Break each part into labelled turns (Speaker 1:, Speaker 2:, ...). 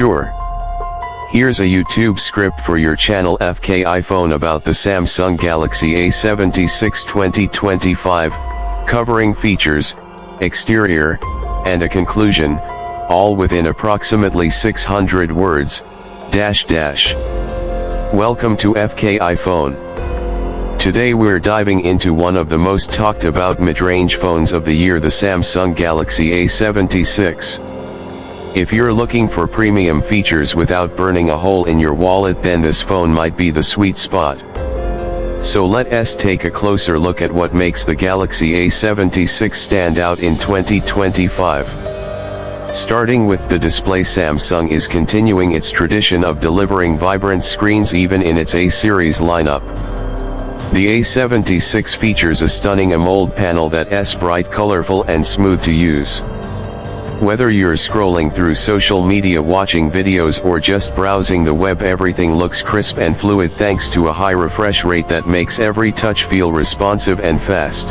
Speaker 1: sure. Here's a YouTube script for your channel FK iPhone about the Samsung Galaxy A76 2025, covering features, exterior, and a conclusion, all within approximately 600 words, Welcome to FK iPhone. Today we're diving into one of the most talked about mid-range phones of the year, the Samsung Galaxy A76. If you're looking for premium features without burning a hole in your wallet, then this phone might be the sweet spot. So let's take a closer look at what makes the Galaxy A76 stand out in 2025. Starting with the display, Samsung is continuing its tradition of delivering vibrant screens even in its A-series lineup. The A76 features a stunning AMOLED panel that's bright, colorful, and smooth to use. Whether you're scrolling through social media, watching videos, or just browsing the web, everything looks crisp and fluid thanks to a high refresh rate that makes every touch feel responsive and fast.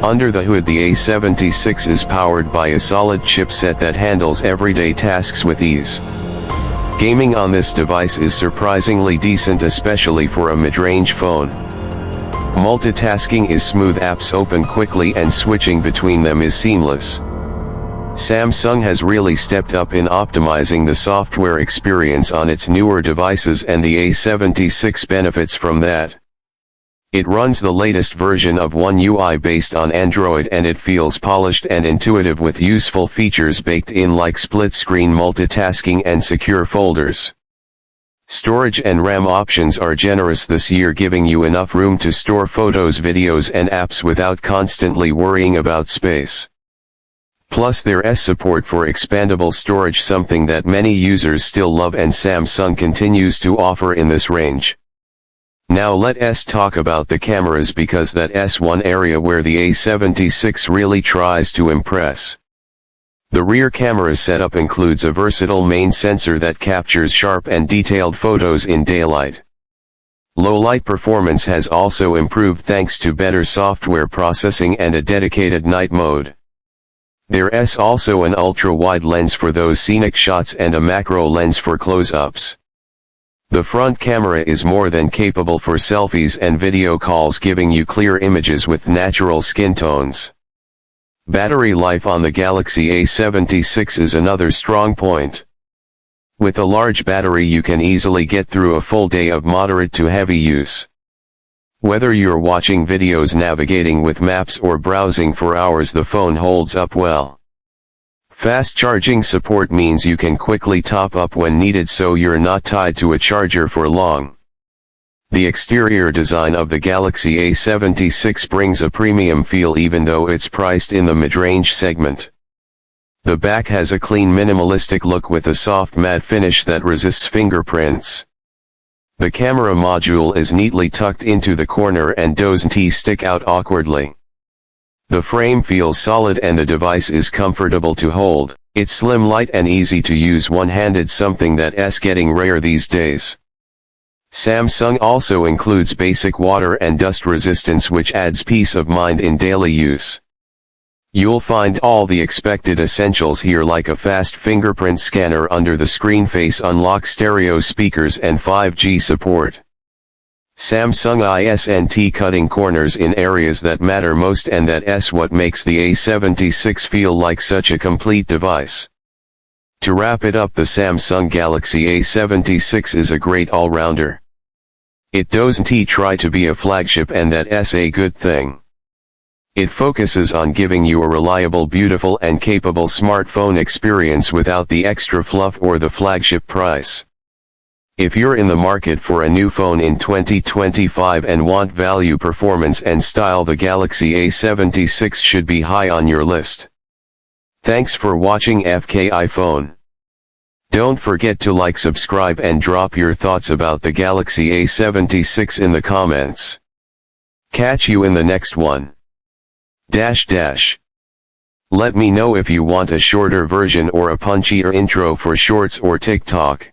Speaker 1: Under the hood, the A76 is powered by a solid chipset that handles everyday tasks with ease. Gaming on this device is surprisingly decent, especially for a mid-range phone. Multitasking is smooth, apps open quickly and switching between them is seamless. Samsung has really stepped up in optimizing the software experience on its newer devices, and the A76 benefits from that. It runs the latest version of One UI based on Android, and it feels polished and intuitive with useful features baked in like split-screen multitasking and secure folders. Storage and RAM options are generous this year, giving you enough room to store photos, videos, and apps without constantly worrying about space. Plus, there's support for expandable storage, something that many users still love and Samsung continues to offer in this range. Now let's talk about the cameras, because that's one area where the A76 really tries to impress. The rear camera setup includes a versatile main sensor that captures sharp and detailed photos in daylight. Low light performance has also improved thanks to better software processing and a dedicated night mode. There's also an ultra-wide lens for those scenic shots and a macro lens for close-ups. The front camera is more than capable for selfies and video calls, giving you clear images with natural skin tones. Battery life on the Galaxy A76 is another strong point. With a large battery, you can easily get through a full day of moderate to heavy use. Whether you're watching videos, navigating with maps, or browsing for hours, the phone holds up well. Fast charging support means you can quickly top up when needed, so you're not tied to a charger for long. The exterior design of the Galaxy A76 brings a premium feel even though it's priced in the mid-range segment. The back has a clean, minimalistic look with a soft matte finish that resists fingerprints. The camera module is neatly tucked into the corner and doesn't stick out awkwardly. The frame feels solid and the device is comfortable to hold. It's slim, light, and easy to use one-handed, something that's getting rare these days. Samsung also includes basic water and dust resistance, which adds peace of mind in daily use. You'll find all the expected essentials here, like a fast fingerprint scanner under the screen, face unlock, stereo speakers, and 5G support. Samsung isn't cutting corners in areas that matter most, and that's what makes the A76 feel like such a complete device. To wrap it up, the Samsung Galaxy A76 is a great all-rounder. It doesn't try to be a flagship, and that's a good thing. It focuses on giving you a reliable, beautiful, and capable smartphone experience without the extra fluff or the flagship price. If you're in the market for a new phone in 2025 and want value, performance, and style, the Galaxy A76 should be high on your list. Thanks for watching FK iPhone. Don't forget to like, subscribe, and drop your thoughts about the Galaxy A76 in the comments. Catch you in the next one. Let me know if you want a shorter version or a punchier intro for Shorts or TikTok.